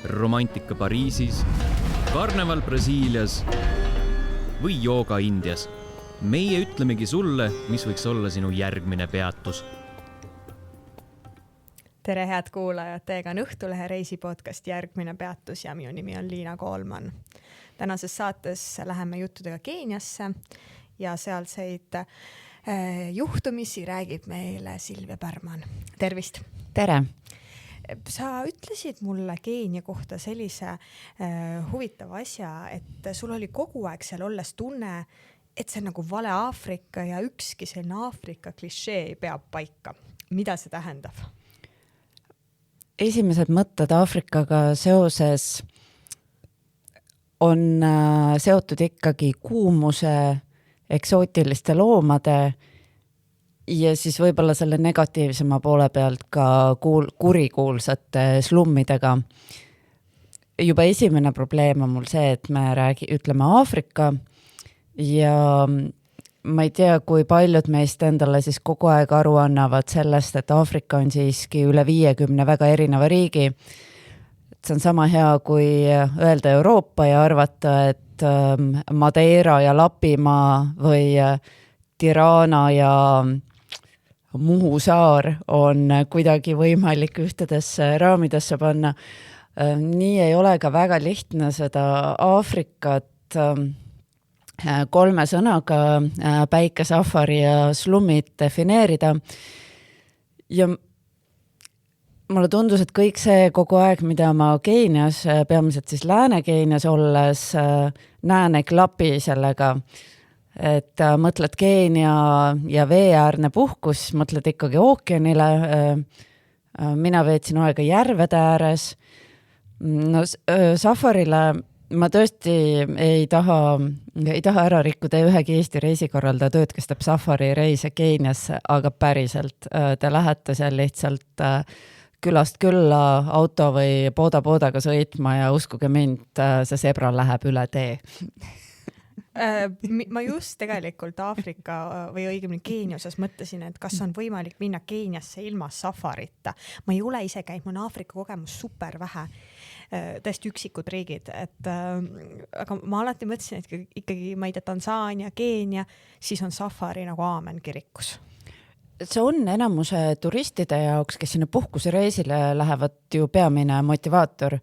romantika Pariisis, karneval Brasiilias või jooga Indias. Meie ütlemegi sulle, mis võiks olla sinu järgmine peatus. Tere head kuulajad, teiega on Õhtulehe reisipodcast Järgmine peatus ja minu nimi on Liina Koolman. Tänases saates läheme juttudega Keeniasse ja sealseid juhtumisi räägib meile Silvia Pärman. Tervist! Tere! Sa ütlesid mulle Keenia kohta sellise huvitava asja, et sul oli kogu aeg seal olles tunne, et see on nagu vale Aafrika ja ükski selline Aafrika klišee ei pea paika. Mida see tähendab? Esimesed mõtted Aafrikaga seoses on seotud ikkagi kuumuse, eksootiliste loomade ja siis võib-olla selle negatiivsema poole pealt ka kurikuulsate slummidega. Juba esimene probleem on mul see, et me ütleme Aafrika ja ma ei tea, kui paljud meist endale siis kogu aeg aru annavad sellest, et Aafrika on siiski üle 50 väga erineva riigi. See on sama hea, kui öelda Euroopa ja arvata, et Madeira ja Lapimaa või Tirana ja Muhu saar on kuidagi võimalik ühtedesse raamidesse panna. Nii ei ole ka väga lihtne seda Aafrikat kolme sõnaga päike, safari ja slummid defineerida. Ja mulle tundus, et kõik see kogu aeg, mida ma Keenias, peamiselt siis Lääne-Keenias olles, näen ei klapi sellega. Et mõtled Keenia ja veeäärne puhkus, mõtled ikkagi ookeanile. Mina veetsin aega järvede ääres. No, safarile ma tõesti ei taha ära rikkuda ühegi Eesti reisikorraldaja tööd, kes teeb safari reise Keeniasse, aga päriselt te lähete seal lihtsalt külast külla auto või pooda-poodaga sõitma ja uskuge mind, see zebra läheb üle tee. Ma just tegelikult Aafrika või õigemini Keenia osas mõtlesin, et kas on võimalik minna Keeniasse ilma safarita. Ma ei ole ise käinud, mul on Aafrika kogemus super vähe, täiesti üksikud riigid, aga ma alati mõtlesin, et ikkagi ma ei tea Tansaania, Keenia, siis on safari nagu aamen kirikus. See on enamuse turistide jaoks, kes sinna puhkusereisile lähevad ju peamine motivaator.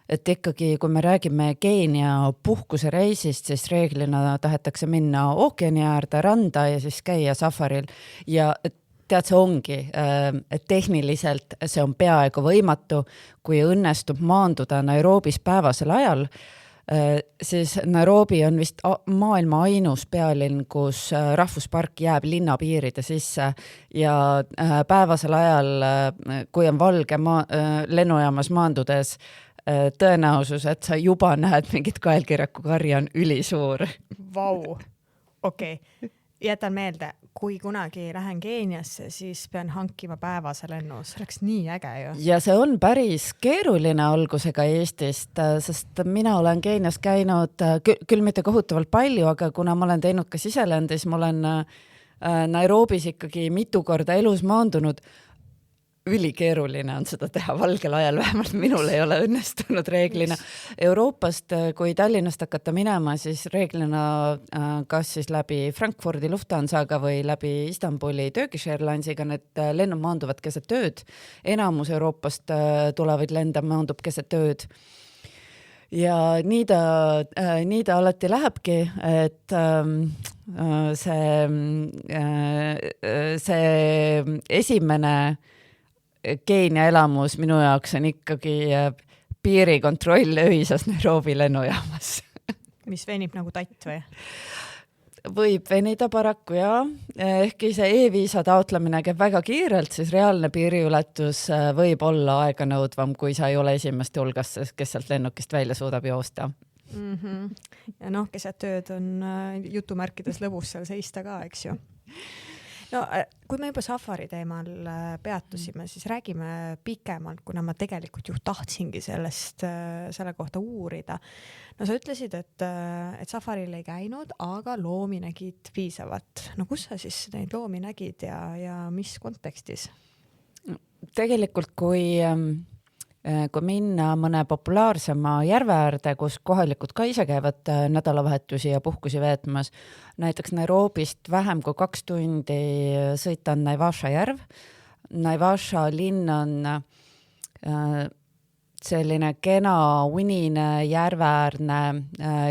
Et ikkagi, kui me räägime Keenia puhkusereisist, siis reeglina tahetakse minna ookeani äärde, randa ja siis käia safaril. Ja tead, see ongi, et tehniliselt see on peaaegu võimatu, kui õnnestub maanduda Nairobis päevasel ajal, siis Nairobi on vist maailma ainus pealinn, kus rahvuspark jääb linnapiiride sisse ja päevasel ajal, kui on valge lennujaamas maandudes, tõenäosus, et sa juba näed mingit kaelkirjaku karja on ülisuur. Vau, okei. Jätan meelde, kui kunagi lähen Keeniasse, siis pean hankima päevase lennu. See oleks nii äge ju. Ja see on päris keeruline algusega Eestist, sest mina olen Keenias käinud küll mitte kohutavalt palju, aga kuna ma olen teinud ka siselende, siis ma olen Nairobis ikkagi mitu korda elus maandunud. Ülikeeruline on seda teha valgel ajal, vähemalt minul ei ole õnnestunud reeglina. Euroopast, kui Tallinnast hakata minema, siis reeglina kas siis läbi Frankfurdi Lufthansaga või läbi Istanbuli Turkish Airlinesiga need lennud maanduvad keset ööd. Enamus Euroopast tulevaid lende maandub keset ööd. Ja nii ta alati lähebki, et see esimene Keenia elamus minu jaoks on ikkagi piirikontroll öisas Nairobi lennujaamas. Mis venib nagu tatt või? Võib venida paraku, ja. Ehkki see e-viisa taotlemine käib väga kiirelt, siis reaalne piiriületus võib olla aega nõudvam, kui sa ei ole esimeste hulgas, kes sealt lennukist välja suudab joosta. Ja noh, keset tööd on jutumärkides lõbus seal seista ka, eks ju. No, kui me juba safari teemal peatusime, siis räägime pikemalt, kuna ma tegelikult ju tahtsingi selle kohta uurida. No sa ütlesid, et safaril ei käinud, aga loomi nägid piisavat. No kus sa siis neid loomi nägid ja mis kontekstis? Tegelikult, kui kui minna mõne populaarsema järve äärde, kus kohalikud ka ise käivad nädalavahetusi ja puhkusi veetmas, näiteks Nairobist vähem kui 2 tundi sõita on Naivasha järv. Naivasha linn on selline kena unine järveäärne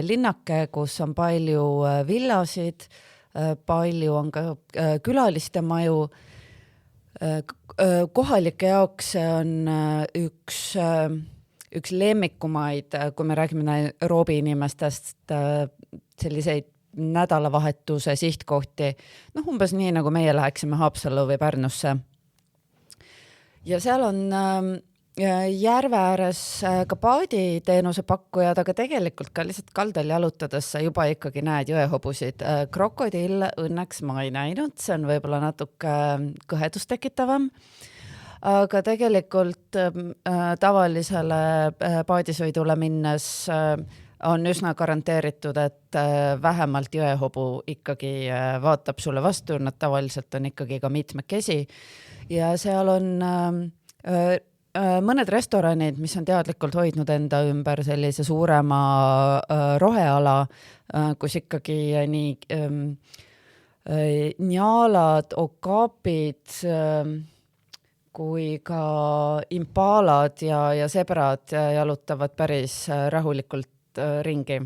linnake, kus on palju villasid, palju on ka külaliste maju. Kohalike jaoks see on üks lemmikumaid, kui me räägime Nairobi inimestest, selliseid nädalavahetuse sihtkohti, umbes nii, nagu meie läheksime Haapsallu või Pärnusse. Ja seal on järve ääres ka paaditeenuse pakkujad, aga tegelikult ka lihtsalt kaldal jalutades sa juba ikkagi näed jõehobusid. Krokodille õnneks ma ei näinud, see on võib-olla natuke kõhedust tekitavam, aga tegelikult tavalisele paadisõidule minnes on üsna garanteeritud, et vähemalt jõehobu ikkagi vaatab sulle vastu, nad tavaliselt on ikkagi ka mitmekesi ja seal on mõned restoranid, mis on teadlikult hoidnud enda ümber sellise suurema roheala, kus ikkagi nii njaalad, okaapid kui ka impaalad ja sebrad jalutavad päris rahulikult ringi.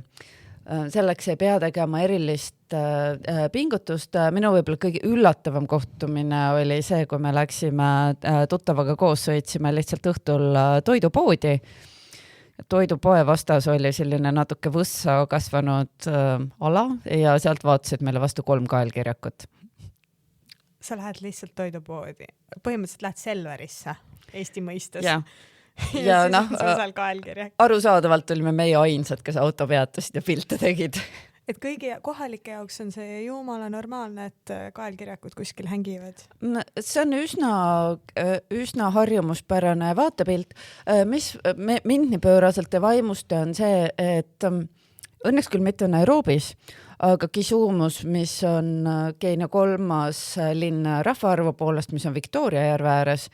Selleks ei pea tegema erilist pingutust. Minu võib-olla kõige üllatavam kohtumine oli see, kui me läksime tuttavaga koos, sõitsime lihtsalt õhtul toidupoodi. Toidupoe vastas oli selline natuke võssa kasvanud ala ja sealt vaatasid meile vastu 3 kaelkirjakut. Sa lähed lihtsalt toidupoodi. Põhimõtteliselt lähed Selverisse Eesti mõistes. Ja. Ja siis kaelkirjak. Arusaadavalt olime meie ainsad, kes auto peatasid ja pilte tegid. Et kõigi kohalike jaoks on see jumala normaalne, et kaelkirjakud kuskil hängivad. See on üsna harjumuspärane vaatepilt. Mis mind nii pööraselt ja vaimuste on see, et õnneks küll mitte Nairobis, aga Kisumus, mis on Keenia 3. linn rahvaarvu poolest, mis on Victoria järve ääres,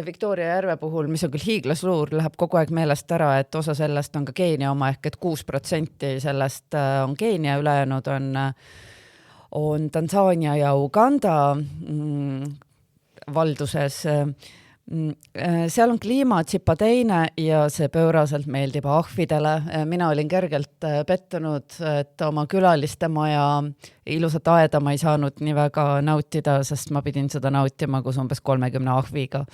Victoria järve puhul, mis on küll hiiglasluur, läheb kogu aeg meelest ära, et osa sellest on ka Keenia oma, ehk et 6% sellest on Keenia, ülejäänud on Tansaania ja Uganda valduses. Seal on kliima tsipa teine ja see pööraselt meeldib ahvidele. Mina olin kergelt pettunud, et oma külaliste maja ilusat aeda ma ei saanud nii väga nautida, sest ma pidin seda nautima kus umbes 30 ahviga.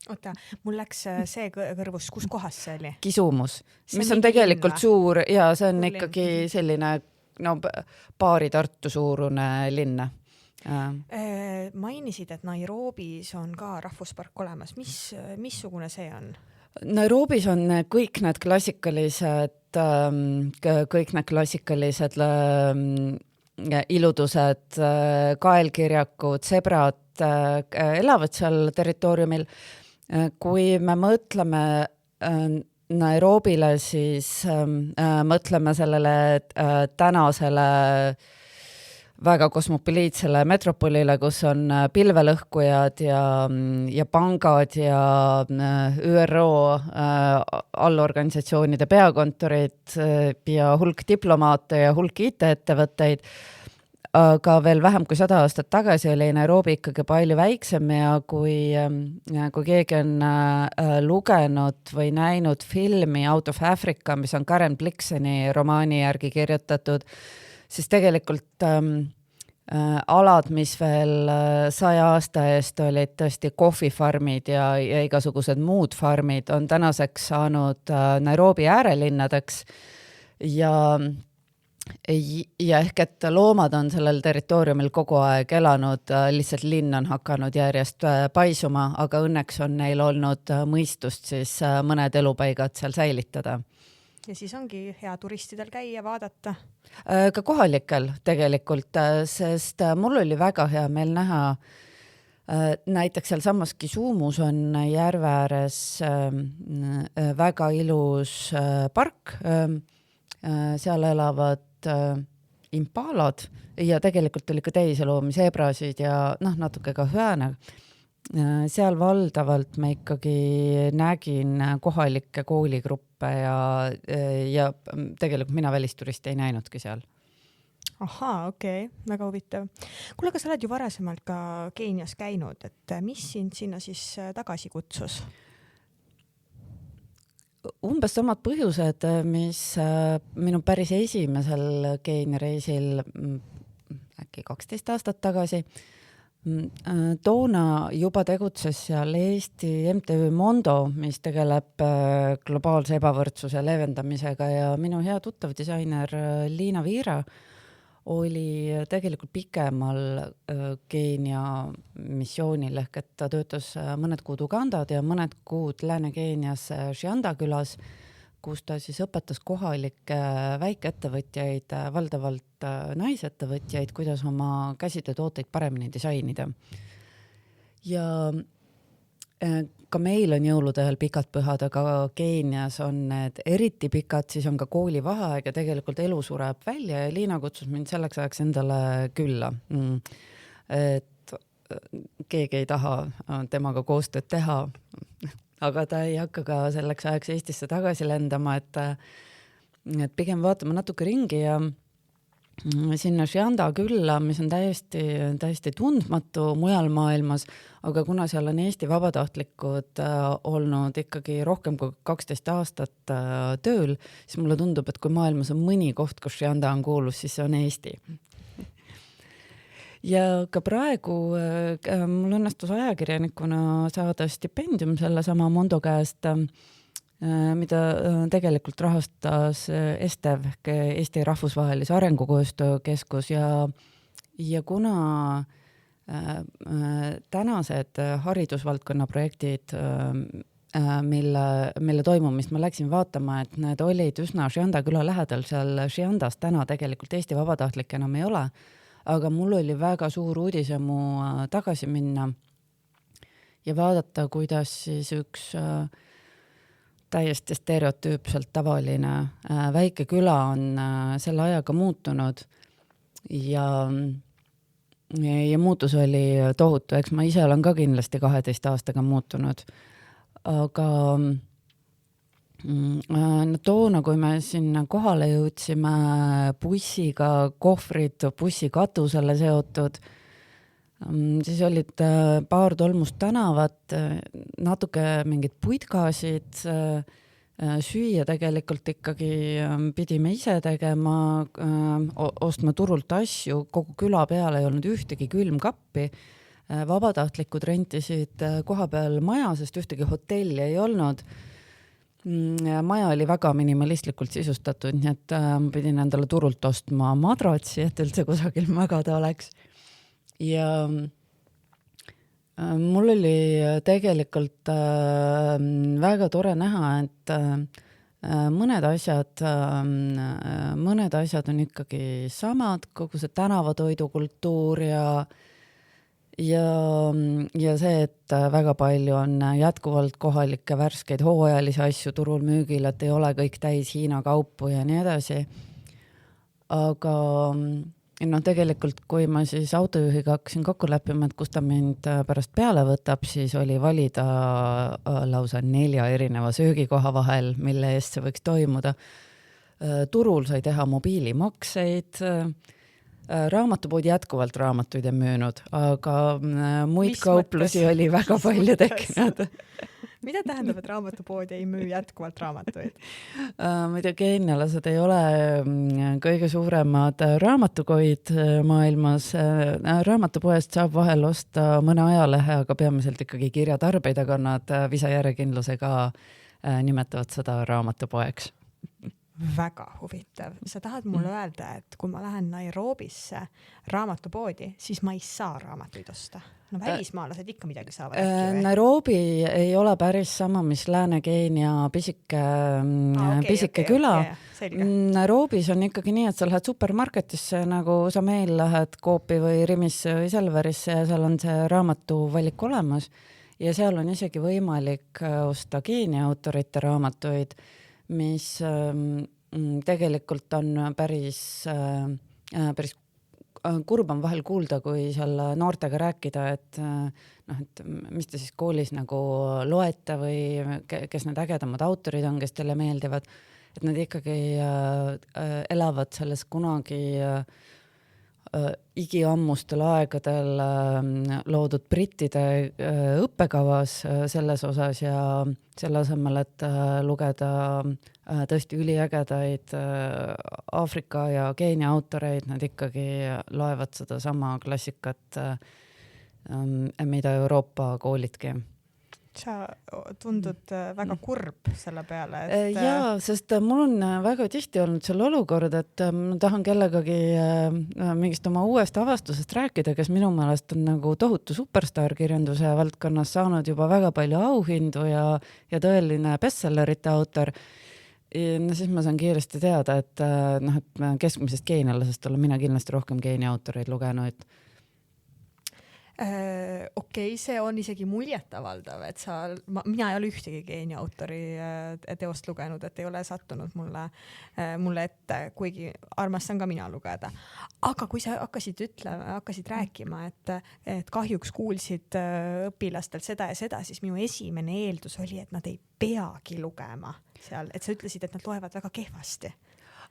Oota, mul läks see kõrvus, kus kohas see oli? Kisumus, mis on tegelikult suur ja see on ikkagi selline paari Tartu suurune linn. Mainisid, et Nairobis on ka rahvuspark olemas. Missugune see on? Nairobis on kõik need klassikalised iludused, kaelkirjakud, sebrad elavad seal territooriumil. Kui me mõtleme Nairobile, siis mõtleme sellele tänasele väga kosmopoliitsele metropolile, kus on pilvelõhkujad ja pangad ja ÜRO allorganisatsioonide peakontorid ja hulk diplomaate ja hulk IT-ettevõtteid. Aga veel vähem kui 100 aastat tagasi oli Nairobi ikkagi palju väiksem ja kui keegi on lugenud või näinud filmi Out of Africa, mis on Karen Blixeni romaani järgi kirjutatud, siis tegelikult alad, mis veel 100 aasta eest olid tõesti kohvifarmid ja igasugused muud farmid, on tänaseks saanud Nairobi äärelinnadeks ja ehk et loomad on sellel territooriumil kogu aeg elanud, lihtsalt linn on hakanud järjest paisuma, aga õnneks on neil olnud mõistust siis mõned elupaigad seal säilitada. Ja siis ongi hea turistidel käia, vaadata. Ka kohalikel tegelikult, sest mul oli väga hea meel näha, näiteks seal samas Kisumus on järve ääres väga ilus park, seal elavad impaalad ja tegelikult oli ka teisi loomi, seebrasid ja natuke ka hüääne. seal valdavalt ma ikkagi nägin kohalikke kooligruppe ja tegelikult mina välisturisti ei näinudki seal. Ahaa, okei, väga huvitav. Kuule, aga sa oled ju varasemalt ka Keenias käinud, et mis sind sinna siis tagasi kutsus? Umbes samad põhjused, mis minu päris esimesel Keenia reisil äkki 12 aastat tagasi. Toona juba tegutses seal Eesti MTÜ Mondo, mis tegeleb globaalse ebavõrdsuse leevendamisega ja minu hea tuttav disainer Liina Viira oli tegelikult pikemal Keenia missioonil ehk et ta töötas mõned kuud Ugandad ja mõned kuud Lääne-Keenias Shianda külas, kus ta siis õpetas kohalikke väikeettevõtjaid, valdavalt naisettevõtjaid, kuidas oma käsitöötooteid paremini disainida. Ja ka meil on jõulude ajal pikad pühad, aga Keenias on need eriti pikad, siis on ka koolivaheaeg ja tegelikult elu sureb välja ja Liina kutsus mind selleks ajaks endale külla. Et keegi ei taha temaga koostööd teha, aga ta ei hakka ka selleks ajaks Eestisse tagasi lendama, et pigem vaatame natuke ringi ja sinna Shianda külla, mis on täiesti tundmatu mujal maailmas, aga kuna seal on Eesti vabatahtlikud olnud ikkagi rohkem kui 12 aastat tööl, siis mulle tundub, et kui maailmas on mõni koht, kus Shianda on kuulus, siis see on Eesti. Ja ka praegu mul õnnestus ajakirjanikuna saada stipendium selle sama Mondo käest, mida tegelikult rahastas ESTEV, Eesti Rahvusvahelise Arengukoostöökeskus ja kuna tänased haridusvaldkonna projektid, mille toimumist ma läksin vaatama, et need olid üsna Shianda küla lähedal, seal Shiandas täna tegelikult Eesti vabatahtlik enam ei ole, aga mul oli väga suur uudisemu tagasi minna ja vaadata, kuidas siis üks täiesti stereotüüpselt tavaline väike küla on selle ajaga muutunud ja muutus oli tohutu, eks ma ise olen ka kindlasti 12 aastaga muutunud, aga toona, kui me sinna kohale jõudsime bussiga, kohvrid bussi katusele seotud, siis olid paar tolmust tänavat, natuke mingid puitkasid, süüa tegelikult ikkagi pidime ise tegema, ostma turult asju, kogu küla peale ei olnud ühtegi külmkappi, vabatahtlikud rentisid koha peal maja, sest ühtegi hotelli ei olnud. Maja oli väga minimalistlikult sisustatud, nii et ma pidin endale turult ostma madratsi, et üldse kusagil magada oleks. Ja mul oli tegelikult väga tore näha, et mõned asjad on ikkagi samad, kogu see tänavatoidukultuur ja see, et väga palju on jätkuvalt kohalikke värskeid hooajalisi asju turul müügil, et ei ole kõik täis Hiina kaupu ja nii edasi. Aga tegelikult, kui ma siis autojuhiga hakkasin kokku läppima, et kus ta mind pärast peale võtab, siis oli valida lausa 4 erineva söögikoha vahel, mille eest see võiks toimuda. Turul sai teha mobiilimakseid, raamatupood jätkuvalt raamatuid ei müünud, aga muid kauplusi oli väga palju tekkinud. Mida tähendab, et raamatupood ei müü jätkuvalt raamatuid? Muidu keenialased ei ole kõige suuremad raamatukoid maailmas. Raamatupoest saab vahel osta mõne ajalehe, aga peamiselt ikkagi kirjatarbeid, aga nad visajärjekindlusega nimetavad seda raamatupoeks. Väga huvitav. Sa tahad mulle öelda, et kui ma lähen Nairobisse raamatupoodi, siis ma ei saa raamatuid osta? No välismaalased ikka midagi saavad. Nairobi ei ole päris sama, mis Lääne-Keenia pisike küla. Nairobis on ikkagi nii, et sa lähed supermarketisse, nagu sa meil lähed Coopi või Rimisse või Selverisse ja seal on see raamatuvalik olemas ja seal on isegi võimalik osta Keenia autorite raamatuid, mis tegelikult on päris kurb on vahel kuulda, kui seal noortega rääkida, et et mis te siis koolis nagu loete või kes need ägedamad autorid on, kes teile meeldivad, et nad ikkagi elavad selles kunagi igiammustel aegadel loodud brittide õppekavas selles osas ja selle asemel, et lugeda tõesti üliägedaid Aafrika ja Keenia autoreid, nad ikkagi loevad seda sama klassikat, mida Euroopa koolidki. Sa tundud väga kurb selle peale, et jaa, sest mul on väga tihti olnud selle olukord, et ma tahan kellegagi mingist oma uuest avastusest rääkida, kes minu meelest on nagu tohutu superstar kirjanduse valdkonnas saanud juba väga palju auhindu ja tõeline bestsellerite autor. No siis ma saan kiiresti teada, et et keskmisest geenialasest olen mina kindlasti rohkem geeni autoreid lugenud. Okei, see on isegi muljetavaldav, et mina ei ole ühtegi geeni autori teost lugenud, et ei ole sattunud mulle ette, kuigi armastan ka mina lugeda. Aga kui sa hakkasid rääkima, et kahjuks kuulsid õpilastelt seda ja seda, siis minu esimene eeldus oli, et nad ei peagi lugema seal, et sa ütlesid, et nad loevad väga kehvasti.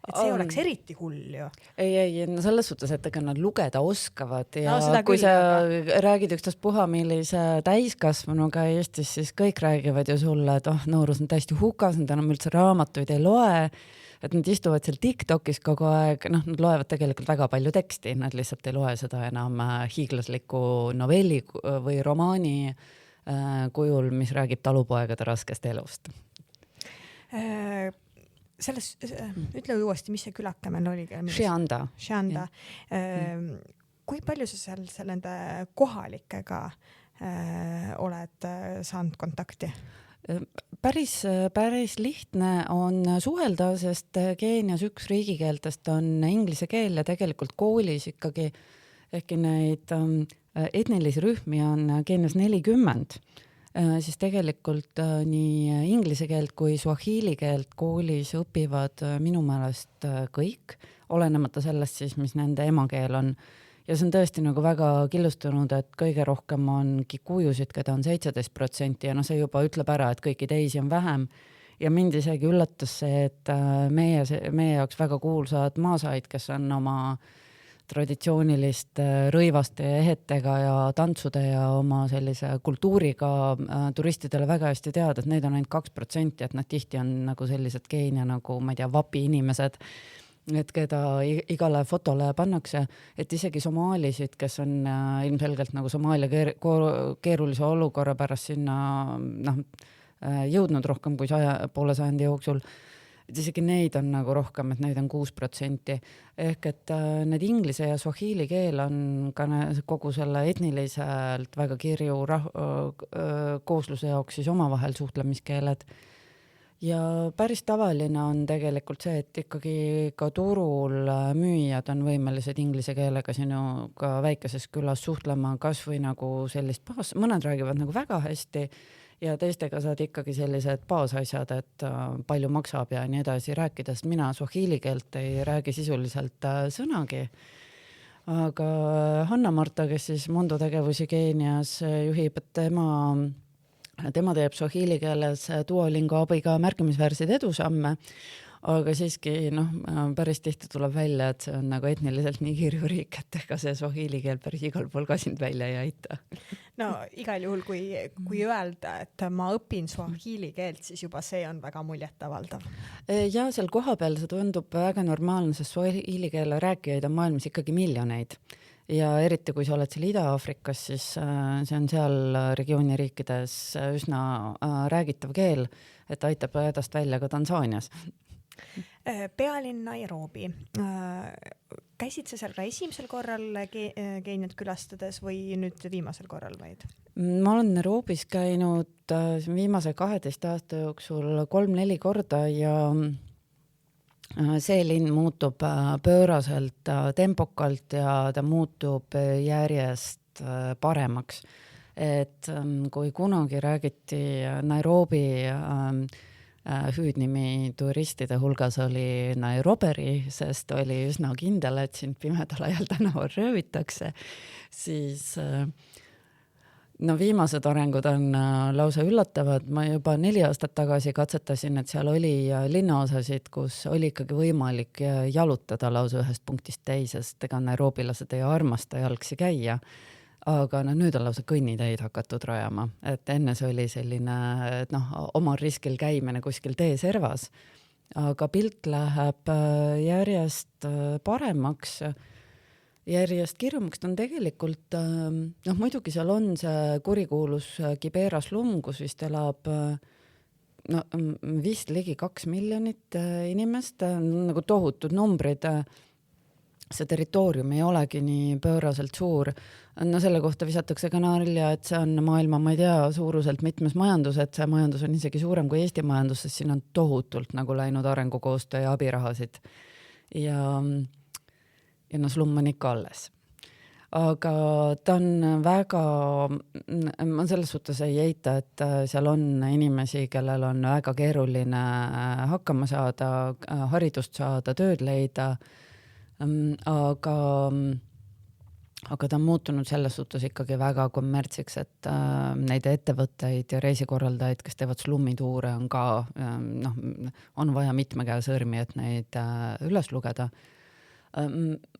Et see oleks eriti hull ju. Ei, no selles suhtes, et ega nad lugeda oskavad ja kui sa räägid üksteist puha, millise täiskasvanuga Eestis, siis kõik räägivad ju sulle, et noorus on täiesti hukas, nad enam üldse raamatuid ei loe, et nad istuvad seal TikTokis kogu aeg, nad loevad tegelikult väga palju teksti, nad lihtsalt ei loe seda enam hiiglasliku novelli või romaani kujul, mis räägib talupoegade raskest elust. Ütle uuesti, mis see külake meil oli? Šianda. Kui palju sa seal nende kohalikega oled saanud kontakti? Päris lihtne on suhelda, sest Keenias üks riigikeeltest on inglise keel ja tegelikult koolis ikkagi, ehkki neid etnilisi rühmi on Keenias 40, siis tegelikult nii inglise keelt kui swahili keelt koolis õpivad minu meelest kõik, olenemata sellest siis, mis nende emakeel on. Ja see on tõesti nagu väga killustunud, et kõige rohkem on kikujusid, keda on 17% ja see juba ütleb ära, et kõiki teisi on vähem. Ja mind isegi üllatas see, et meie jaoks väga kuulsad maasaid, kes on oma traditsioonilist rõivaste ja ehetega ja tantsude ja oma sellise kultuuriga turistidele väga hästi teada, et neid on ainult 2%, et nad tihti on nagu sellised Keenia nagu, ma ei tea, vapi inimesed, et keda igale fotole pannakse, et isegi somaalisid, kes on ilmselgelt nagu Somaalia keerulise olukorra pärast sinna jõudnud rohkem kui poole sajandi jooksul, et isegi neid on nagu rohkem, et neid on 6%. Ehk et need inglise ja swahili keel on ka kogu selle etniliselt väga kirju koosluse jaoks siis omavahel suhtlemiskeeled. Ja päris tavaline on tegelikult see, et ikkagi ka turul müüjad on võimelised inglise keelega sinuga väikeses külas suhtlema, kas või nagu sellist mõned räägivad nagu väga hästi, ja teistega saad ikkagi sellised baasasjad, et palju maksab ja nii edasi rääkides. Mina swahili keelt ei räägi sisuliselt sõnagi, aga Hanna-Marta, kes siis Mondo tegevusi Keenias juhib, tema teeb swahili keeles Duolingo abiga märkimisväärseid edusamme, aga siiski päris tihti tuleb välja, et see on nagu etniliselt nii kirju riik, et ega see swahili keel päris igal pool ka sind välja ei aita. No igal juhul, kui öelda, et ma õpin swahili keelt, siis juba see on väga muljetavaldav. Ja seal kohapeal see tundub väga normaalne, sest swahili keele rääkijaid on maailmas ikkagi miljoneid. Ja eriti kui sa oled seal Ida-Aafrikas, siis see on seal regiooni riikides üsna räägitav keel, et aitab hädast välja ka Tansaanias. Pealinn Nairobi. Käisid sa seal ka esimesel korral Keeniat külastades või nüüd viimasel korral vaid? Ma olen Nairobis käinud viimase 12 aasta jooksul 3-4 korda ja see linn muutub pööraselt tempokalt ja ta muutub järjest paremaks. Et kui kunagi räägiti Nairobi hüüdnimi turistide hulgas oli Nairobi, sest oli üsna kindel, et sind pimedal ajal tänaval röövitakse, siis no viimased arengud on lausa üllatavad. Ma juba 4 aastat tagasi katsetasin, et seal oli linnaosasid, kus oli ikkagi võimalik jalutada lausa ühest punktist teisest, ega nairobilased ei armasta jalgsi käia. Aga nüüd on lausa kõnniteid hakatud rajama, et enne see oli selline omal riskil käimine kuskil teeservas, aga pilt läheb järjest paremaks, järjest kirjumaks. Ta on tegelikult, muidugi seal on see kurikuulus Kibera slum, kus vist elab vist ligi 2 miljonit inimest, nagu tohutud numbrid. See territoorium ei olegi nii pööraselt suur. No selle kohta visatakse ka nalja, et see on maailma, ma ei tea, suuruselt mitmes majandus, et see majandus on isegi suurem kui Eesti majandus, sest siin on tohutult nagu läinud arengukoostöö ja abirahasid. Ja slum on ikka alles. Aga ta on väga, ma selles suhtes ei eita, et seal on inimesi, kellel on väga keeruline hakkama saada, haridust saada, tööd leida, aga ta on muutunud selles suhtes ikkagi väga kommertsiks, et neid ettevõtteid ja reisikorraldajaid, kes teevad slummituure, on ka, on vaja mitme käe sõrmi, et neid üles lugeda.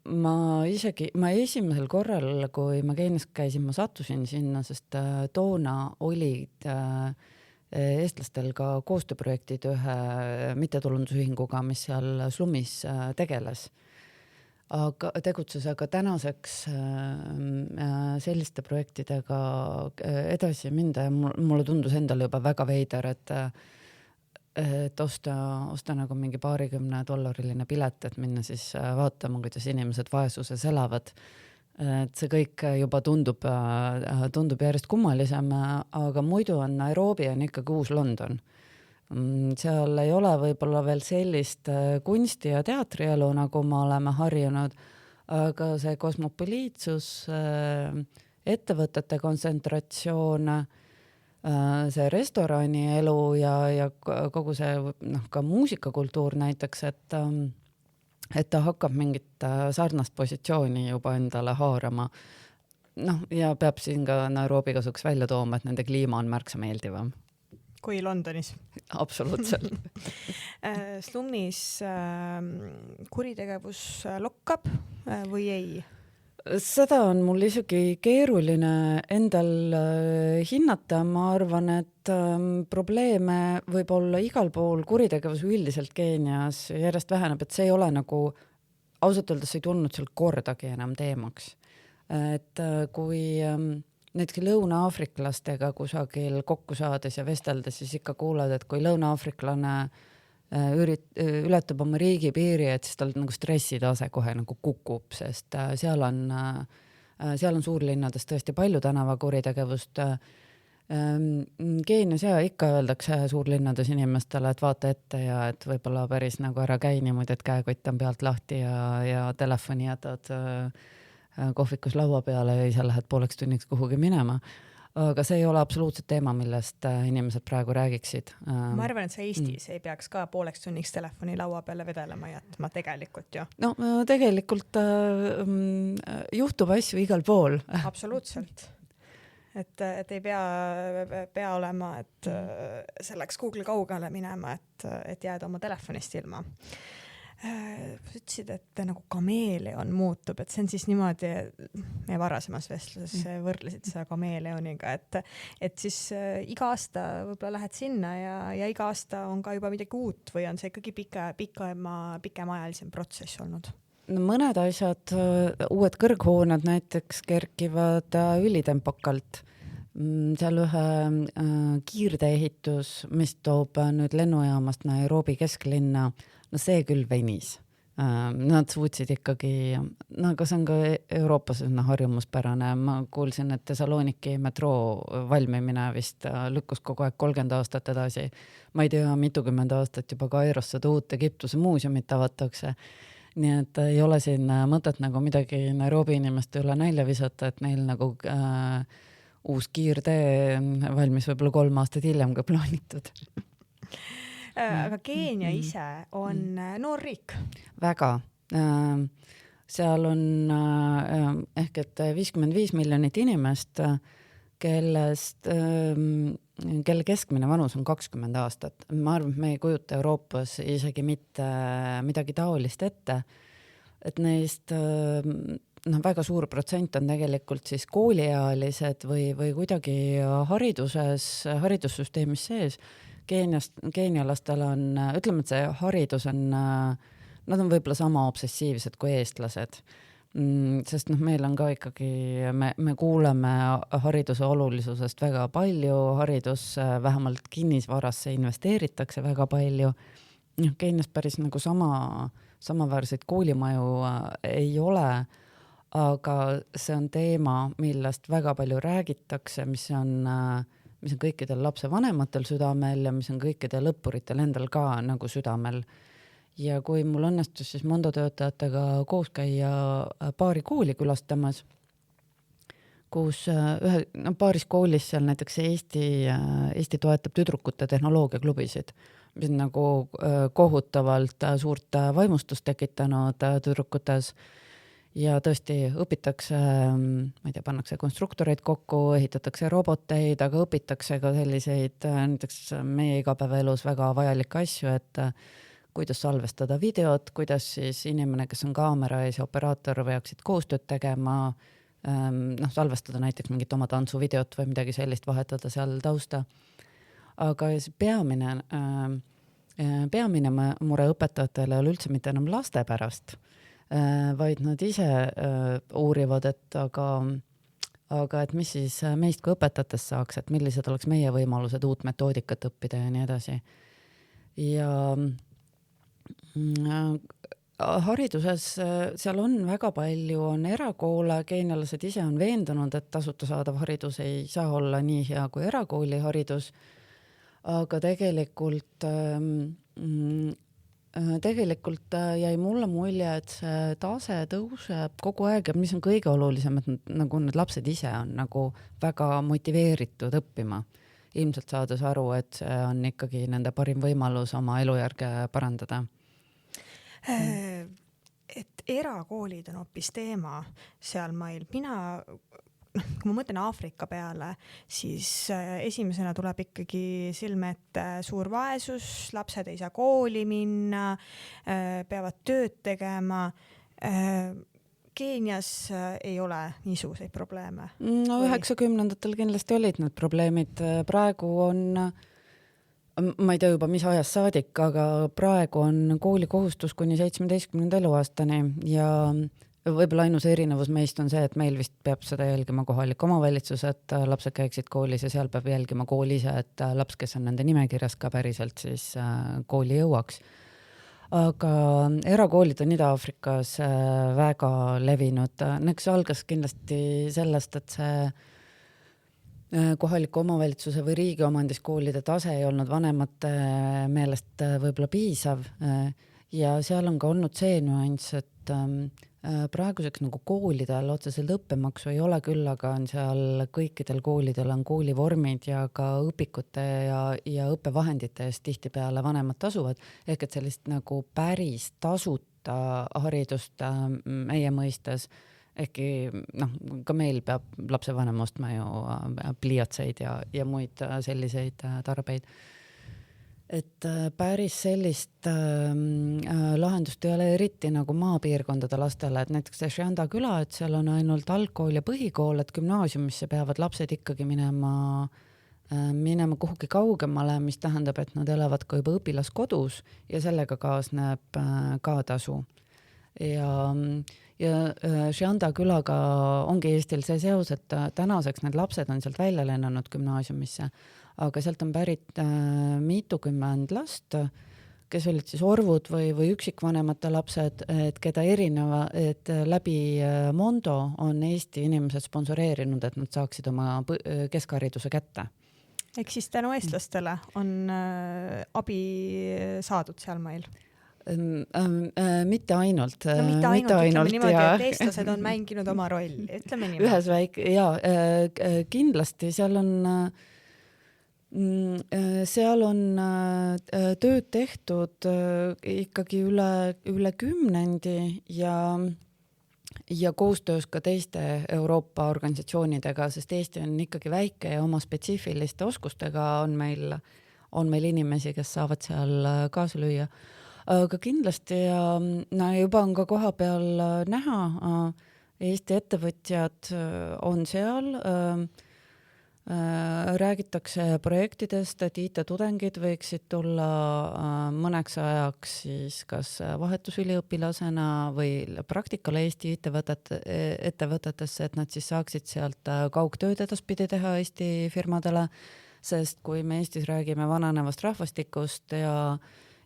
Ma esimesel korral, kui ma Keenias käisin, ma sattusin sinna, sest toona olid eestlastel ka koostööprojektid ühe mittetulundusühinguga, mis seal slummis tegeles. Aga tänaseks selliste projektidega edasi minda ja mulle tundus endale juba väga veider, et osta nagu mingi $20 pilet, et minna siis vaatama, kuidas inimesed vaesuses elavad. Et see kõik juba tundub järjest kummalisem, aga muidu on Nairobi on ikkagi uus London. Seal ei ole võib-olla veel sellist kunsti ja teatrielu, nagu me oleme harjunud, aga see kosmopoliitsus, ettevõtete kontsentratsioon, see restoranielu ja kogu see ka muusikakultuur näiteks, et ta hakkab mingit sarnast positsiooni juba endale haarama. Ja peab siin ka Nairobi kasuks välja tooma, et nende kliima on märksa meeldivam. Kui Londonis. Absoluutselt. Slummis kuritegevus lokkab või ei? Seda on mul isegi keeruline endal hinnata. Ma arvan, et probleeme võib olla igal pool, kuritegevus üldiselt Keenias järjest väheneb, et see ei ole nagu, ausalt öeldes ei tulnud seal kordagi enam teemaks. Et kui näiteks lõuna-aafriklastega kusagil kokku saades ja vesteldes, siis ikka kuulad, et kui lõuna-aafriklane ületab oma riigi piiri, et siis tal nagu stressitase kohe nagu kukub, sest seal on suurlinnades tõesti palju tänavakuritegevust. Keenias ikka öeldakse suurlinnades inimestele, et vaata ette ja et võib-olla päris nagu ära käi niimoodi, et käekott on pealt lahti ja telefoni jätad kohvikus laua peale ja ise lähed pooleks tunniks kuhugi minema. Aga see ei ole absoluutselt teema, millest inimesed praegu räägiksid. Ma arvan, et see Eestis ei peaks ka pooleks tunniks telefoni laua peale vedelema jätma tegelikult ju. No tegelikult juhtub asju igal pool. Absoluutselt. Et ei pea olema, et see läks Google kaugele minema, et jääda oma telefonist ilma. Ütlesid, et nagu kameeleon muutub, et see on siis niimoodi, meie varasemas vestluses võrdlesid seda kameeleoniga, et siis iga aasta võib-olla lähed sinna ja iga aasta on ka juba midagi uut või on see ikkagi pikemaajalisem protsess olnud? No mõned asjad, uued kõrghooned näiteks kerkivad ülitempokalt. Seal ühe kiirteehitus, mis toob nüüd lennujaamast Nairobi kesklinna, no see küll venis. Nad suutsid ikkagi, aga see on ka Euroopas harjumuspärane. Ma kuulsin, et Thessaloniki metroo valmimine vist lükkus kogu aeg 30 aastat edasi. Ma ei tea, mitukümmend aastat juba Kairosse uut Egiptuse muuseumit avatakse. Nii et ei ole siin mõtet nagu midagi Nairobi inimeste üle nälja visata, et neil nagu uus kiirtee valmis võib-olla 3 aastat hiljem kui plaanitud. aga Keenia ise on noor riik. Väga. Seal on ehk et 55 miljonit inimest, kelle keskmine vanus on 20 aastat. Ma arvan, et me ei kujuta Euroopas isegi mitte midagi taolist ette, et neist väga suur protsent on tegelikult siis kooliealised või kuidagi haridussüsteemis sees. Keenialastel on, ütleme, et see haridus on, nad on võib-olla sama obsessiivsed kui eestlased. Sest meil on ka ikkagi, me kuuleme hariduse olulisusest väga palju, haridus vähemalt kinnisvarasse investeeritakse väga palju. Keenias päris nagu samaväärseid koolimaju ei ole, aga see on teema, millest väga palju räägitakse, mis on kõikidel lapsevanematel südamel ja mis on kõikidel õppuritel endal ka nagu südamel. Ja kui mul õnnestus siis Mondo töötajatega koos käia paari kooli külastamas, kus paaris koolis seal näiteks Eesti toetab tüdrukute tehnoloogiaklubisid, mis on nagu kohutavalt suurt vaimustust tekitanud tüdrukutes ja tõesti õpitakse, ma ei tea, pannakse konstruktoreid kokku, ehitatakse roboteid, aga õpitakse ka selliseid näiteks meie igapäevaelus väga vajalikke asju, et kuidas salvestada videot, kuidas siis inimene, kes on kaamera ees ja operaator peaksid koostööd tegema, salvestada näiteks mingit oma tantsuvideot või midagi sellist, vahetada seal tausta. Aga peamine mure õpetajatele ei ole üldse mitte enam laste pärast, vaid nad ise uurivad, et aga et mis siis meist kui õpetajatest saaks, et millised oleks meie võimalused uut metoodikat õppida ja nii edasi. Ja hariduses seal on väga palju, on erakoole, keenialased ise on veendunud, et tasuta saadav haridus ei saa olla nii hea kui erakooli haridus, aga tegelikult jäi mulle mulje, et see tase tõuseb kogu aeg ja mis on kõige olulisem, et nagu need lapsed ise on nagu väga motiveeritud õppima. Ilmselt saades aru, et see on ikkagi nende parim võimalus oma elujärge parandada. Et erakoolid on hoopis teema seal mail. Kui ma mõtlen Aafrika peale, siis esimesena tuleb ikkagi silme ette suur vaesus, lapsed ei saa kooli minna, peavad tööd tegema. Keenias ei ole niisuguseid probleeme? No 90-ndatel kindlasti olid need probleemid. Praegu on, ma ei tea juba mis ajast saadik, aga praegu on koolikohustus kuni 17. eluaastani ja võib-olla ainus erinevus meist on see, et meil vist peab seda jälgima kohalik omavalitsus, et lapsed käiksid koolis ja seal peab jälgima kool ise, et laps, kes on nende nimekirjas ka päriselt, siis kooli jõuaks. Aga erakoolid on Ida-Aafrikas väga levinud. Näiteks algas kindlasti sellest, et see kohaliku omavalitsuse või riigi omandis koolide tase ei olnud vanemate meelest võib-olla piisav ja seal on ka olnud see nüanss, et praeguseks nagu koolidel otseselt õppemaksu ei ole küll, aga on seal kõikidel koolidel on koolivormid ja ka õpikute ja õppevahendite eest tihtipeale vanemad tasuvad, ehk et sellist nagu päris tasuta haridust meie mõistes, ehkki ka meil peab lapsevanem ostma ju pliiatseid ja muid selliseid tarbeid. Et päris sellist lahendust ei ole eriti nagu maapiirkondade lastele, et näiteks see Shianda küla, et seal on ainult algkool ja põhikool, et gümnaasiumisse peavad lapsed ikkagi minema kuhugi kaugemale, mis tähendab, et nad elavad ka juba õpilaskodus ja sellega kaasneb ka tasu. Ja Shianda külaga ongi Eestil see seos, et tänaseks need lapsed on sealt välja lennanud gümnaasiumisse, aga sealt on pärit mitukümmend last, kes olid siis orvud või üksikvanemate lapsed, et keda et läbi Mondo on Eesti inimesed sponsoreerinud, et nad saaksid oma keskhariduse kätte. Ehk siis tänu eestlastele on abi saadud seal meil? Mitte ainult. No mitte ainult, niimoodi, et eestlased on mänginud oma rolli, ütleme niimoodi. Ühes väike, kindlasti seal on Seal on tööd tehtud ikkagi üle 10 ja koostöös ka teiste Euroopa organisatsioonidega, sest Eesti on ikkagi väike ja oma spetsiifiliste oskustega on meil inimesi, kes saavad seal kaasa lüüa. Aga kindlasti juba on ka koha peal näha, Eesti ettevõtjad on seal, räägitakse projektidest, et IT-tudengid võiksid tulla mõneks ajaks siis kas vahetusüliõpilasena või praktikale Eesti ettevõtetesse, et nad siis saaksid sealt kaugtööd edaspidi teha Eesti firmadele, sest kui me Eestis räägime vananevast rahvastikust ja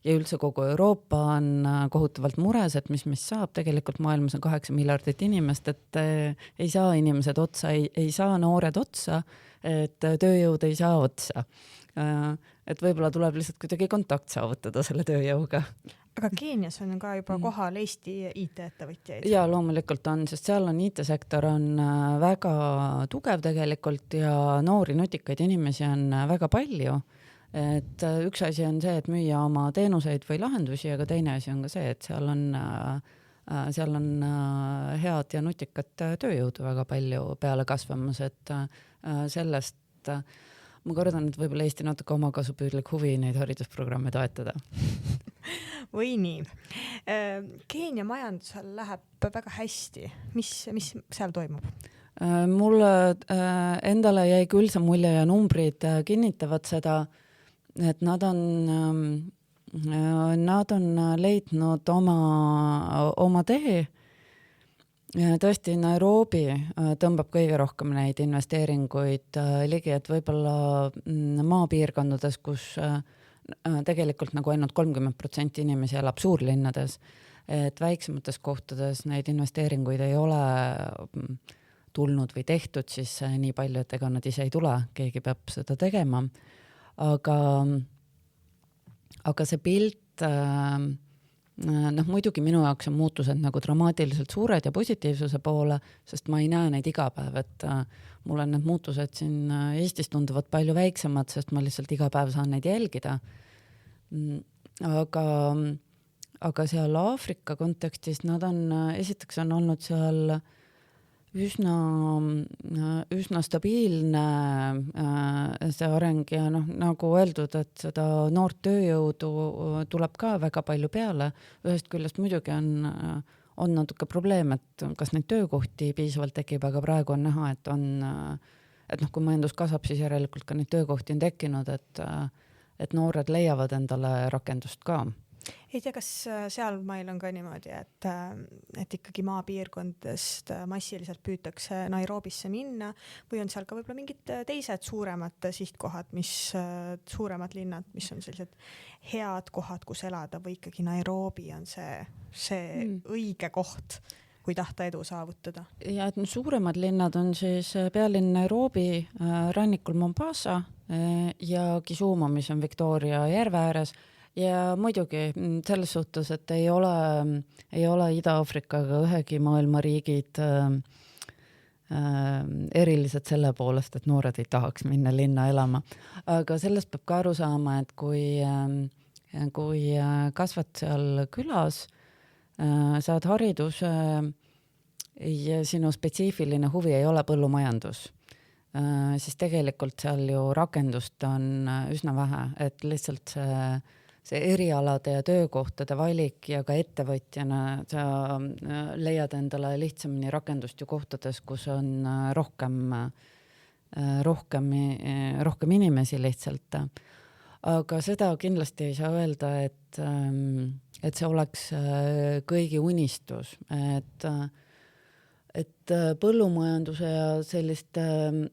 üldse kogu Euroopa on kohutavalt mures, et mis saab, tegelikult maailmas on 8 miljardit inimest, et ei saa inimesed otsa, ei saa noored otsa, et tööjõud ei saa otsa. Et võib-olla tuleb lihtsalt kuidagi kontakt saavutada selle tööjõuga. Aga Keenias on ka juba kohal Eesti IT-ettevõtjaid. Ja loomulikult on, sest seal on IT-sektor on väga tugev tegelikult ja noori nutikaid inimesi on väga palju. Et üks asi on see, et müüa oma teenuseid või lahendusi, aga teine asi on ka see, et seal on head ja nutikat tööjõudu väga palju peale kasvamas, et sellest ma kardan, et võib-olla Eesti natuke omakasupüüdlik huvi neid haridusprogramme toetada. Või nii. Keenia majandusel läheb väga hästi. Mis seal toimub? Mulle endale jäi küll see mulje ja numbrid kinnitavad seda, et nad on leidnud oma tee. Tõesti, Nairobi tõmbab kõige rohkem neid investeeringuid ligi, et võib-olla maapiirkondades, kus tegelikult nagu ainult 30% inimesi elab suurlinnades, et väiksemates kohtades neid investeeringuid ei ole tulnud või tehtud siis nii palju, et ega nad ise ei tule, keegi peab seda tegema. Aga see pilt, muidugi minu jaoks on muutused nagu dramaatiliselt suured ja positiivsuse poole, sest ma ei näe neid iga päev, et mul on need muutused siin Eestis tunduvad palju väiksemad, sest ma lihtsalt iga päev saan neid jälgida. Aga seal Aafrika kontekstis nad esiteks on olnud seal üsna stabiilne see areng ja nagu öeldud, et seda noort tööjõudu tuleb ka väga palju peale. Ühest küljest muidugi on natuke probleem, et kas neid töökohti piisavalt tekib, aga praegu on näha, et kui majandus kasvab, siis järelikult ka neid töökohti on tekkinud, et noored leiavad endale rakendust ka. Ei tea, kas seal mail on ka niimoodi, et ikkagi maapiirkondadest massiliselt püütakse Nairobisse minna või on seal ka võib-olla mingid teised suuremad sihtkohad, suuremad linnad, mis on sellised head kohad, kus elada või ikkagi Nairobi on see õige koht, kui tahta edu saavutada? Ja et suuremad linnad on siis pealinn Nairobi, rannikul Mombasa ja Kisumu, mis on Victoria järve ääres. Ja muidugi selles suhtes, et ei ole Ida-Afrikaga ühegi maailma riigid erilised selle poolest, et noored ei tahaks minna linna elama. Aga sellest peab ka aru saama, et kui kasvad seal külas, saad hariduse ja sinu spetsiifiline huvi ei ole põllumajandus, siis tegelikult seal ju rakendust on üsna vähe, et lihtsalt see erialade ja töökohtade valik ja ka ettevõtjana sa leiad endale lihtsamini rakendust ju kohtades, kus on rohkem inimesi lihtsalt. Aga seda kindlasti ei saa öelda, et see oleks kõigi unistus, et põllumajanduse ja selliste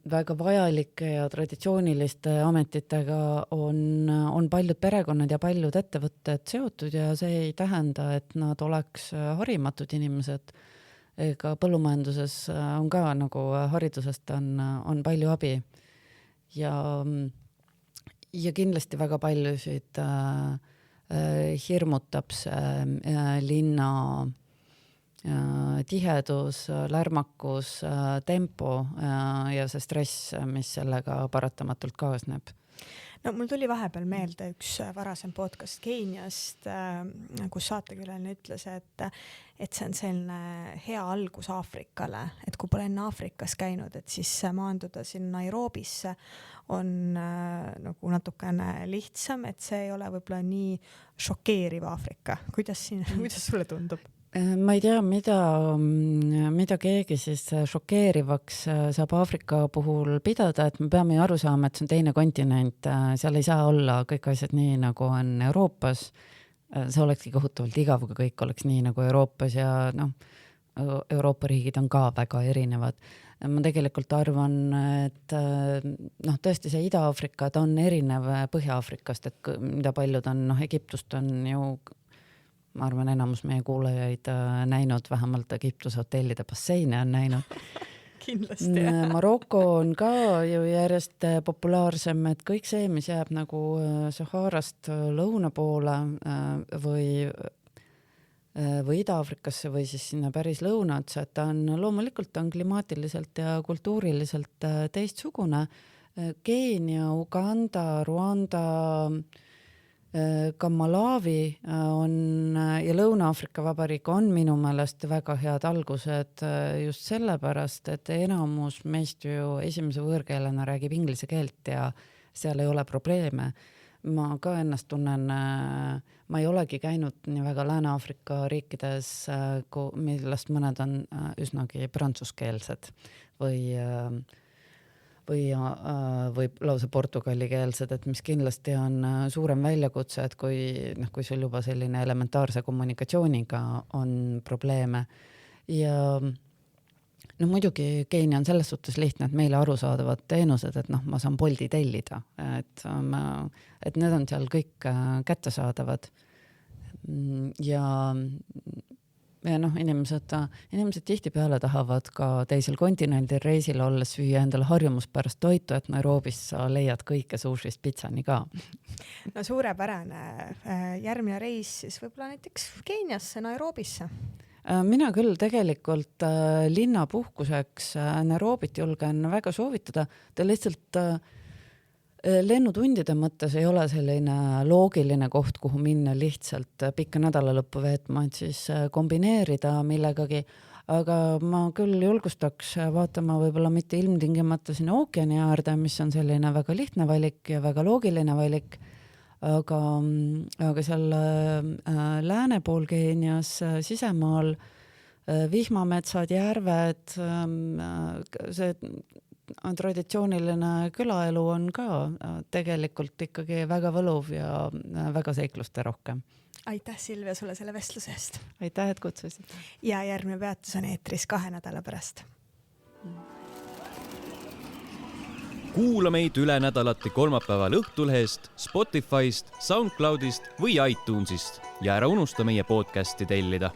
väga vajalike ja traditsiooniliste ametitega on paljud perekonnad ja paljud ettevõtted seotud ja see ei tähenda, et nad oleks harimatud inimesed. Ega põllumajanduses on ka nagu haridusest on palju abi ja kindlasti väga paljusid hirmutab see linna tihedus, lärmakus, tempo ja see stress, mis sellega paratamatult kaasneb. no mul tuli vahepeal meelde üks varasem podcast Keeniast, kus saatekülaline ütles, et see on selline hea algus Aafrikale, et kui pole enne Aafrikas käinud, et siis maanduda sinna Nairobisse on nagu natukene lihtsam, et see ei ole võib-olla nii šokeeriv Aafrika. Kuidas sulle tundub? Ma ei tea, mida keegi siis šokeerivaks saab Aafrika puhul pidada, et me peame ju aru saama, et see on teine kontinent, seal ei saa olla kõik asjad nii, nagu on Euroopas. See olekski kohutavalt igav, kui kõik oleks nii nagu Euroopas ja Euroopa riigid on ka väga erinevad. Ma tegelikult arvan, et tõesti see Ida-Aafrika, ta on erinev Põhja-Aafrikast, et mida paljud on, Egiptust on ju, ma arvan, enamus meie kuulajaid näinud, vähemalt Egiptuse hotellide basseine on näinud. Kindlasti, jah. Maroko on ka ju järjest populaarsem, et kõik see, mis jääb nagu Saharast lõuna poole või Ida-Aafrikasse või siis sinna päris lõunatse, et ta on loomulikult on klimaatiliselt ja kultuuriliselt teistsugune. Keenia, Uganda, Ruanda, ka Malawi on ja Lõuna-Aafrika Vabariik on minu meelest väga head algused just sellepärast, et enamus meist ju esimese võõrkeelena räägib inglise keelt ja seal ei ole probleeme. Ma ka ennast tunnen, ma ei olegi käinud nii väga Lääne-Aafrika riikides, millest mõned on üsnagi prantsuskeelsed või lausa portugalikeelsed, et mis kindlasti on suurem väljakutse, et kui sul juba selline elementaarse kommunikatsiooniga on probleeme. Ja muidugi Keenia on selles suhtes lihtne, et meile arusaadavad teenused, et ma saan Bolti tellida, et need on seal kõik kättesaadavad. Ja inimesed tihtipeale tahavad ka teisel kontinendil reisil olles süüa endale harjumuspärast toitu, et Nairobis sa leiad kõike sushist pizzani ka. No suurepärane. Järgmine reis siis võib-olla näiteks Keeniasse, Nairobisse. Mina küll tegelikult linnapuhkuseks Nairobit julgen väga soovitada. Ta lihtsalt lennutundide mõttes ei ole selline loogiline koht, kuhu minna lihtsalt pikka nädalalõppu veetma, et siis kombineerida millegagi, aga ma küll julgustaks vaatama võib-olla mitte ilmtingimata sinna ookeani äärde, mis on selline väga lihtne valik ja väga loogiline valik, aga seal lääne pool Keenias, sisemaal, vihmametsad, järved, see traditsiooniline külaelu on ka tegelikult ikkagi väga võluv ja väga seikluste rohkem. Aitäh, Silvia, sulle selle vestluse eest. Aitäh, et kutsusid. Ja järgmine peatus on eetris 2 nädala pärast. Kuula meid üle nädalati kolmapäeval Õhtulehest, Spotify'st, SoundCloud'ist või iTunes'ist ja ära unusta meie podcasti tellida.